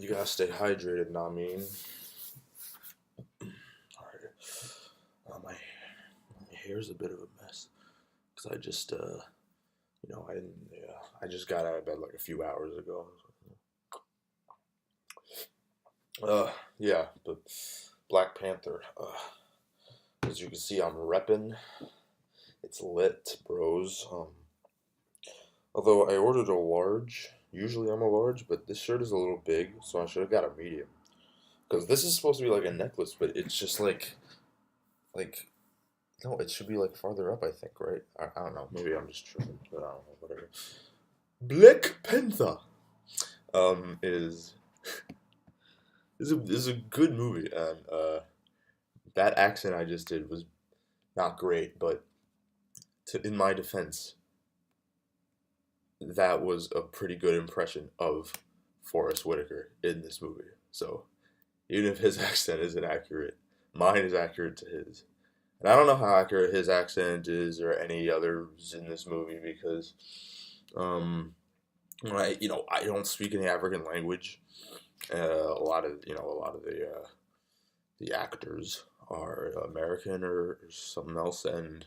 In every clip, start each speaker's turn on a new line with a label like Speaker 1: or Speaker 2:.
Speaker 1: You gotta stay hydrated, know what I mean? Alright. My hair's a bit of a mess. Because I just, I didn't, yeah, I just got out of bed like a few hours ago. Yeah, but Black Panther. As you can see, I'm repping. It's lit, bros. Although I ordered a large. Usually I'm a large, but this shirt is a little big, so I should have got a medium. Because this is supposed to be like a necklace, but it's just like, no, it should be like farther up, I think, right? I don't know. Maybe I'm just tripping, but I don't know, whatever. Black Panther, is is a good movie, and that accent I just did was not great, but in my defense, that was a pretty good impression of Forrest Whitaker in this movie. So even if his accent isn't accurate, mine is accurate to his. And I don't know how accurate his accent is or any others in this movie because, I don't speak any African language. A lot of the actors are American or something else, and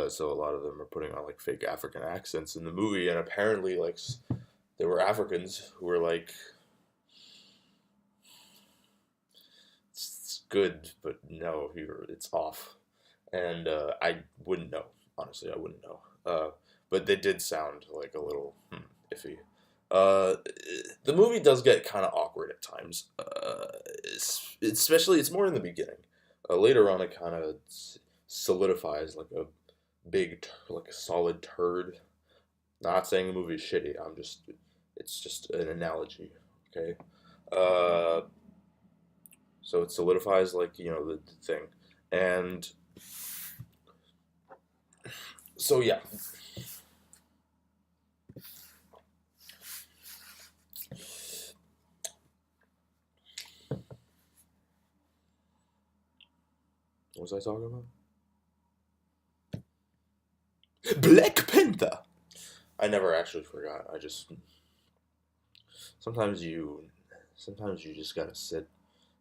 Speaker 1: so a lot of them are putting on like fake African accents in the movie, and apparently like there were Africans who were like, it's good, but no, it's off, and I wouldn't know. Honestly, I wouldn't know. But they did sound like a little iffy. Uh, the movie does get kind of awkward at times, especially it's more in the beginning. Later on, it kind of solidifies like a like a solid turd. Not saying the movie is shitty. It's just an analogy. Okay. Uh, so it solidifies like the thing, and so yeah. What was I talking about? Black Panther. I never actually forgot. I just sometimes you sometimes you just gotta sit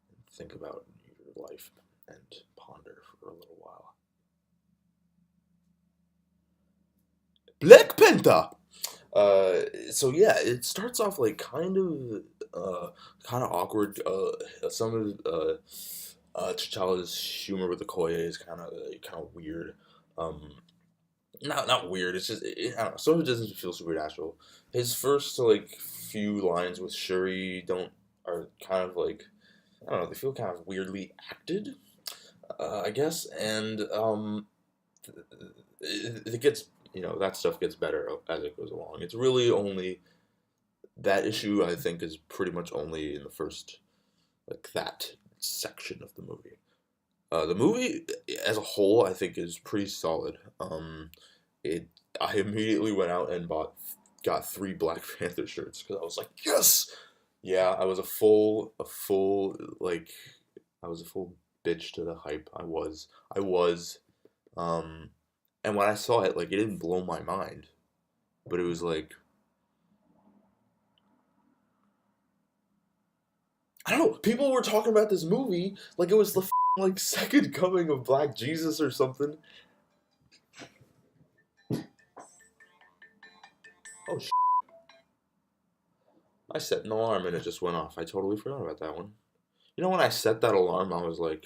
Speaker 1: and think about your life and ponder for a little while. Black Panther. So yeah, it starts off like kind of awkward. Some of T'Challa's humor with the Koye is kind of weird. Um, not weird. It's just I don't know. Some of it doesn't feel supernatural. His first like few lines with Shuri don't are kind of like I don't know. They feel kind of weirdly acted, I guess, and it gets that stuff gets better as it goes along. It's really only that issue I think is pretty much only in the first like that section of the movie. The movie as a whole I think is pretty solid. It I immediately went out and got three Black Panther shirts because I was like yes, yeah. I was a full bitch to the hype. I was. Um, and when I saw it, like, it didn't blow my mind, but it was like, I don't know. People were talking about this movie like it was the like second coming of Black Jesus or something. Oh, I set an alarm and it just went off. I totally forgot about that one. When I set that alarm, I was like,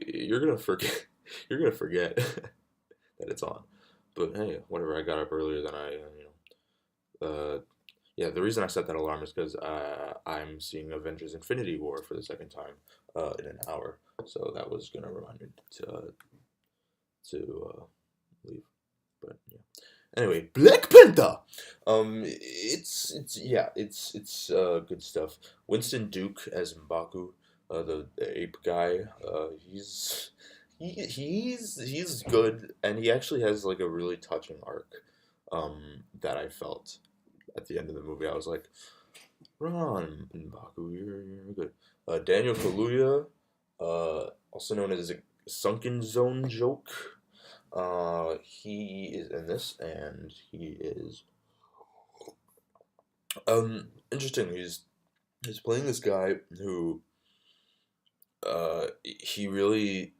Speaker 1: you're gonna forget, you're gonna forget that it's on. But hey, whatever. I got up earlier than yeah, the reason I set that alarm is because I'm seeing Avengers: Infinity War for the second time in an hour, so that was gonna remind me to leave. But yeah. Anyway, Black Panther. It's good stuff. Winston Duke as M'Baku, the ape guy. He's good, and he actually has like a really touching arc. That I felt at the end of the movie. I was like, "Run on, M'Baku, you're good." Daniel Kaluuya, also known as a Sunken Zone Joke. He is in this, and he is Interesting. He's playing this guy who he really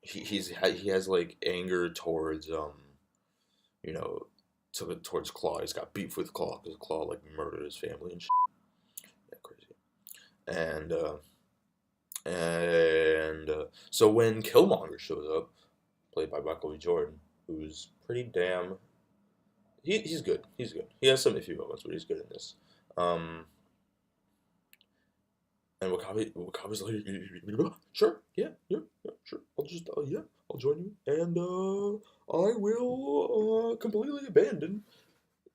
Speaker 1: he has like anger towards you know towards Claw. He's got beef with Claw because Claw like murdered his family and shit. Yeah, crazy. And so when Killmonger shows up, played by Michael B. Jordan, who's pretty damn he's good. He's good. He has some iffy moments, but he's good in this. Um, and Wakabi's like, sure, yeah, yeah, yeah, sure. I'll just, yeah, I'll join you, and I will completely abandon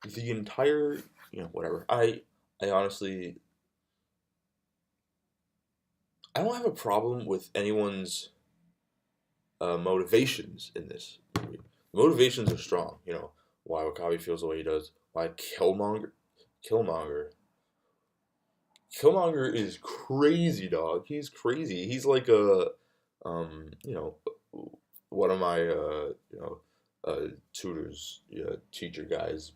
Speaker 1: the entire, whatever. I honestly, I don't have a problem with anyone's motivations in this movie. Motivations are strong. Why Wakabi feels the way he does. Why Killmonger Killmonger is crazy, dog. He's crazy. He's like a, um, you know, one of my, tutors, teacher guys,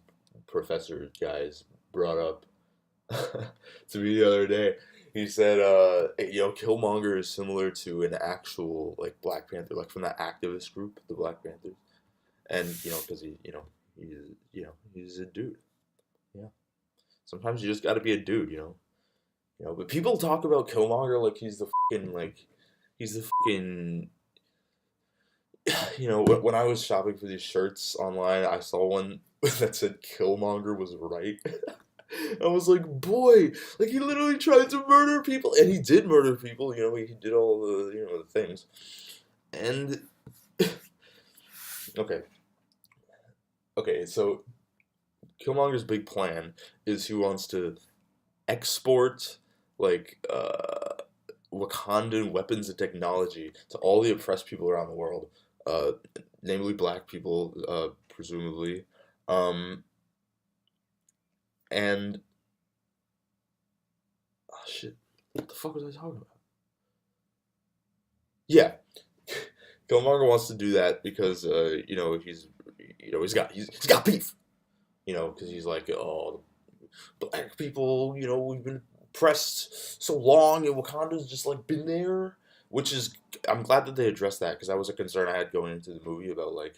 Speaker 1: professor guys brought up to me the other day. He said, Killmonger is similar to an actual like Black Panther, like from that activist group, the Black Panthers, and because he's a dude. Yeah. Sometimes you just got to be a dude. But people talk about Killmonger like he's the fucking when I was shopping for these shirts online, I saw one that said Killmonger was right. I was like, boy, like he literally tried to murder people, and he did murder people. He did all the things, and okay, okay, so Killmonger's big plan is he wants to export like Wakandan weapons and technology to all the oppressed people around the world, uh, namely black people, presumably. Um, and oh shit, what the fuck was I talking about? Yeah, Killmonger wants to do that because he's got beef. Because he's like, oh, black people, we've been oppressed so long, and Wakanda's just like been there. Which is, I'm glad that they addressed that because that was a concern I had going into the movie about like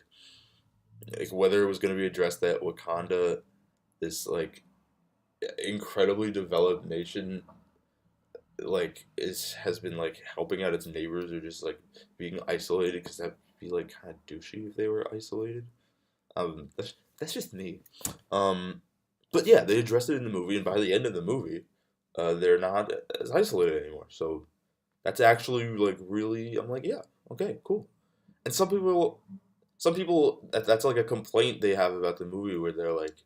Speaker 1: whether it was going to be addressed that Wakanda, this like incredibly developed nation, like has been like helping out its neighbors or just like being isolated because that'd be like kind of douchey if they were isolated. That's just me. Um, but yeah, they addressed it in the movie, and by the end of the movie, they're not as isolated anymore. So that's actually like really, I'm like, yeah, okay, cool. And some people that's like a complaint they have about the movie where they're like,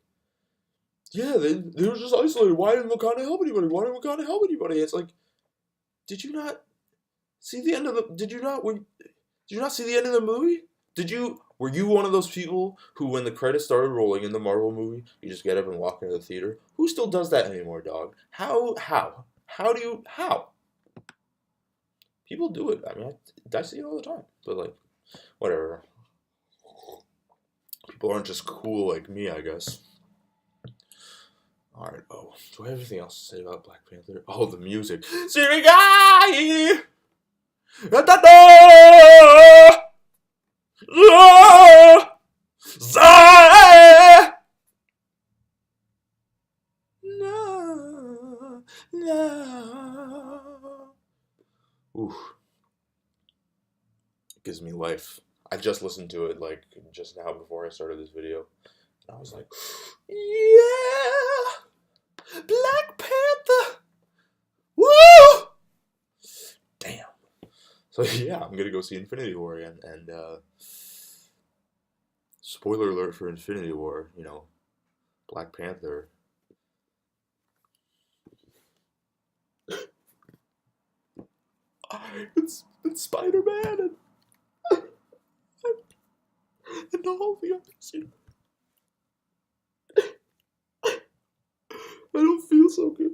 Speaker 1: yeah, they were just isolated. Why didn't Wakanda help anybody? Why didn't Wakanda help anybody? It's like, did you not see the end of the? Did you not see the end of the movie? Were you one of those people who, when the credits started rolling in the Marvel movie, you just get up and walk into the theater? Who still does that anymore, dog? How? People do it. I mean, I see it all the time. But like, whatever. People aren't just cool like me, I guess. Alright, oh, do I have anything else to say about Black Panther? Oh, the music. Sirigai! No, no. Oof, it gives me life. I just listened to it like just now before I started this video. And I was like, yeah! Black Panther! Woo! Damn. So yeah, I'm gonna go see Infinity War again, and spoiler alert for Infinity War, Black Panther. It's Spider-Man and all the others. I don't feel so good.